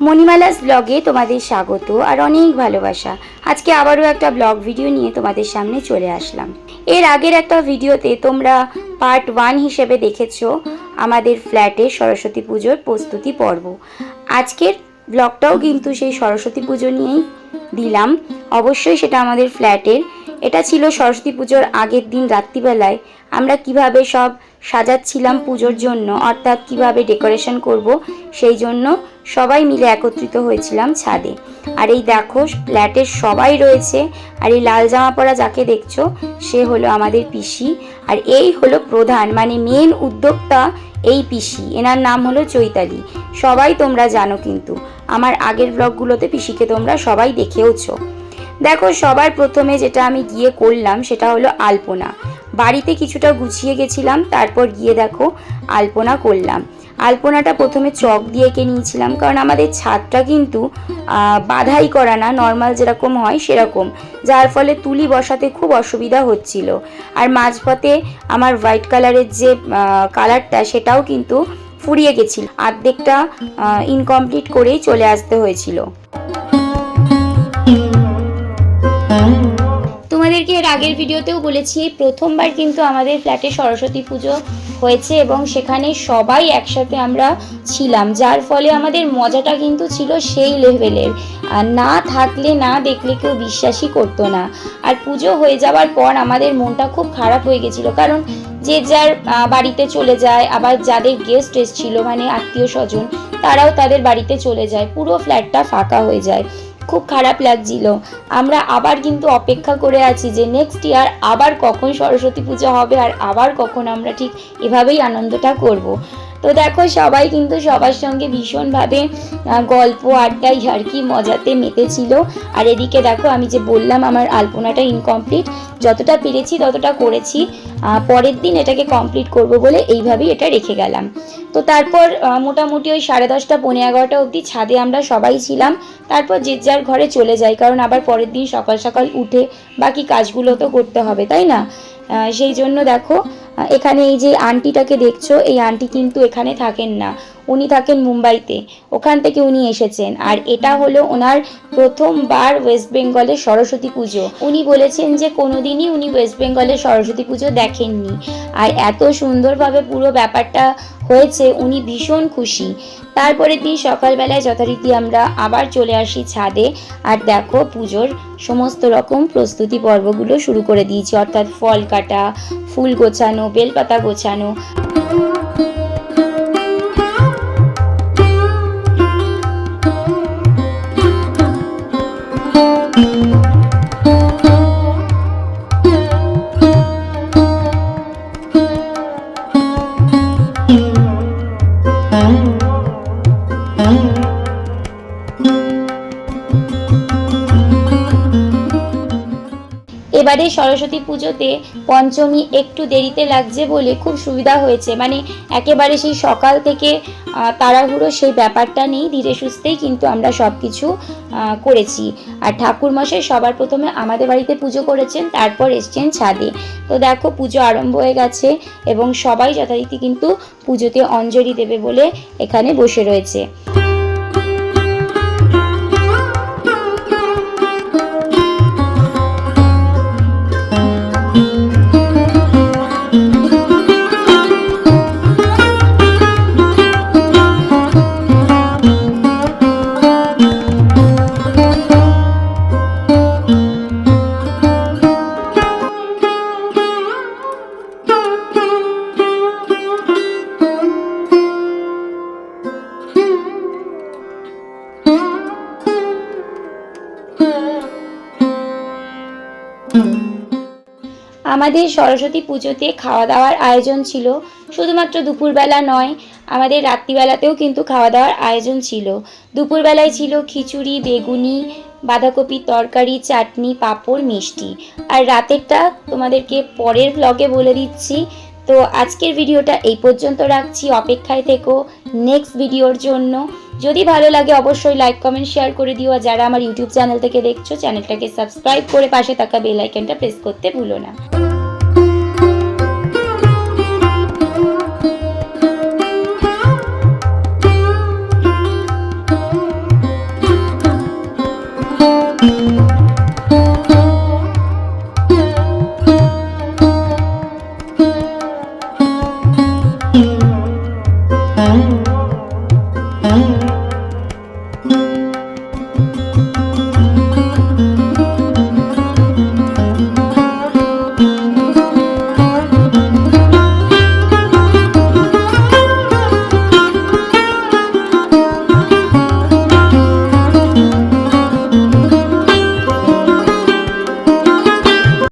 মণিমালাস ব্লগে তোমাদের স্বাগত আর অনেক ভালোবাসা। আজকে আবারও একটা ব্লগ ভিডিও নিয়ে তোমাদের সামনে চলে আসলাম। এর আগের একটা ভিডিওতে তোমরা পার্ট 1 হিসেবে দেখেছো আমাদের ফ্ল্যাটে সরস্বতী পুজোর প্রস্তুতি পর্ব। আজকের ব্লগটাও কিন্তু সেই সরস্বতী পুজো নিয়েই দিলাম। অবশ্যই সেটা আমাদের ফ্ল্যাটের। এটা ছিল সরস্বতী পুজোর আগের দিন রাত্রিবেলায় আমরা কিভাবে সব সাজাচ্ছিলাম পুজোর জন্য, অর্থাৎ কিভাবে ডেকোরেশন করব, সেই জন্য সবাই মিলে একত্রিত হয়েছিলাম ছাদে। আর এই দেখো ফ্ল্যাটের সবাই রয়েছে। আর এই লাল জামা পরা যাকে দেখছো সে হলো আমাদের পিসি। আর এই হলো প্রধান, মানে মেন উদ্যোক্তা এই পিসি। এনার নাম হলো চৈতালি। সবাই তোমরা জানো, কিন্তু আমার আগের ব্লগগুলোতে পিসিকে তোমরা সবাই দেখেওছো। দেখো সবার প্রথমে যেটা আমি গিয়ে করলাম সেটা হলো আলপনা। বাড়িতে কিছুটা গুছিয়ে গেছিলাম, তারপর গিয়ে দেখো আলপনা করলাম। আলপনাটা প্রথমে চক দিয়ে এঁকে নিয়েছিলাম, কারণ আমাদের ছাদটা কিন্তু বাধাই করা না, নর্মাল যেরকম হয় সেরকম, যার ফলে তুলি বসাতে খুব অসুবিধা হচ্ছিল। আর মাঝপথে আমার হোয়াইট কালারের যে কালারটা সেটাও কিন্তু ফুরিয়ে গেছিল, অর্ধেকটা ইনকমপ্লিট করেই চলে আসতে হয়েছিল। তোমাদেরকে এর আগের ভিডিওতেও বলেছি প্রথমবার কিন্তু আমাদের ফ্ল্যাটে সরস্বতী পুজো হয়েছে এবং সেখানে সবাই একসাথে আমরা ছিলাম, যার ফলে আমাদের মজাটা কিন্তু ছিল সেই লেভেলের। আর না থাকলে না দেখলে কেউ বিশ্বাসই করতো না। আর পুজো হয়ে যাওয়ার পর আমাদের মনটা খুব খারাপ হয়ে গেছিল, কারণ যে যার বাড়িতে চলে যায়, আবার যাদের গেস্ট এসেছিল মানে আত্মীয় স্বজন তারাও তাদের বাড়িতে চলে যায়, পুরো ফ্ল্যাটটা ফাঁকা হয়ে যায়। খুব খারাপ লাগছিল। আমরা আবার কিন্তু অপেক্ষা করে আছি যে নেক্সট ইয়ার আবার কখন সরস্বতী পুজো হবে আর আবার কখন আমরা ঠিক এভাবেই আনন্দটা করব। তো দেখো সবাই কিন্তু সবার সঙ্গে ভীষণভাবে গল্প আড্ডা ইয়ার্কি মজাতে মেতেছিল। আর এদিকে দেখো আমি যে বললাম আমার আলপনাটা ইনকমপ্লিট, যতটা পেরেছি ততটা করেছি। পরের দিন এটাকে কমপ্লিট করব বলে এইভাবেই এটা রেখে গেলাম। তো তারপর মোটামুটি ওই 10:30 পৌনে 11টা অবধি ছাদে আমরা সবাই ছিলাম। তারপর যে যার ঘরে চলে যাই, কারণ আবার পরের দিন সকাল সকাল উঠে বাকি কাজগুলো তো করতে হবে, তাই না? সেই জন্য দেখো এখানে এই যে আন্টিটাকে দেখছো, এই আন্টি কিন্তু এখানে থাকেন না, উনি থাকেন মুম্বাইতে। ওখান থেকে উনি এসেছেন। আর এটা হলো ওনার প্রথমবার ওয়েস্ট বেঙ্গলের সরস্বতী পুজো। উনি বলেছেন যে কোনোদিনই উনি ওয়েস্ট বেঙ্গলের সরস্বতী পুজো দেখেননি, আর এত সুন্দরভাবে পুরো ব্যাপারটা হয়েছে, উনি ভীষণ খুশি। তারপরের দিন সকালবেলায় যথারীতি আমরা আবার চলে আসি ছাদে। আর দেখো পুজোর সমস্ত রকম প্রস্তুতি পর্বগুলো শুরু করে দিয়েছি, অর্থাৎ ফল কাটা, ফুল গোছানো, বেলপাতা গোছানো। এবারে সরস্বতী পুজোতে পঞ্চমী একটু দেরিতে লাগছে বলে খুব সুবিধা হয়েছে, মানে একেবারে সেই সকাল থেকে তাড়াহুড়ো সেই ব্যাপারটা নেই, ধীরে সুস্থেই কিন্তু আমরা সব কিছু করেছি। আর ঠাকুরমশাই সবার প্রথমে আমাদের বাড়িতে পুজো করেছেন, তারপর এসছেন ছাদে। তো দেখো পুজো আরম্ভ হয়ে গেছে এবং সবাই যথারীতি কিন্তু পুজোতে অঞ্জলি দেবে বলে এখানে বসে রয়েছে। আমাদের সরস্বতী পুজোতে খাওয়া দাওয়ার আয়োজন ছিল, শুধুমাত্র দুপুরবেলা নয়, আমাদের রাত্রিবেলাতেও কিন্তু খাওয়া দাওয়ার আয়োজন ছিল। দুপুরবেলায় ছিল খিচুড়ি, বেগুনি, বাঁধাকপির তরকারি, চাটনি, পাঁপড়, মিষ্টি। আর রাতেরটা তোমাদেরকে পরের ব্লগে বলে দিচ্ছি। তো আজকের ভিডিওটা এই পর্যন্ত রাখছি, অপেক্ষায় থেকো নেক্সট ভিডিওর জন্য। যদি ভালো লাগে অবশ্যই লাইক কমেন্ট শেয়ার করে দিও, আর যারা আমার ইউটিউব চ্যানেল থেকে দেখছো চ্যানেলটাকে সাবস্ক্রাইব করে পাশে থাকা বেল আইকনটা প্রেস করতে ভুলো না।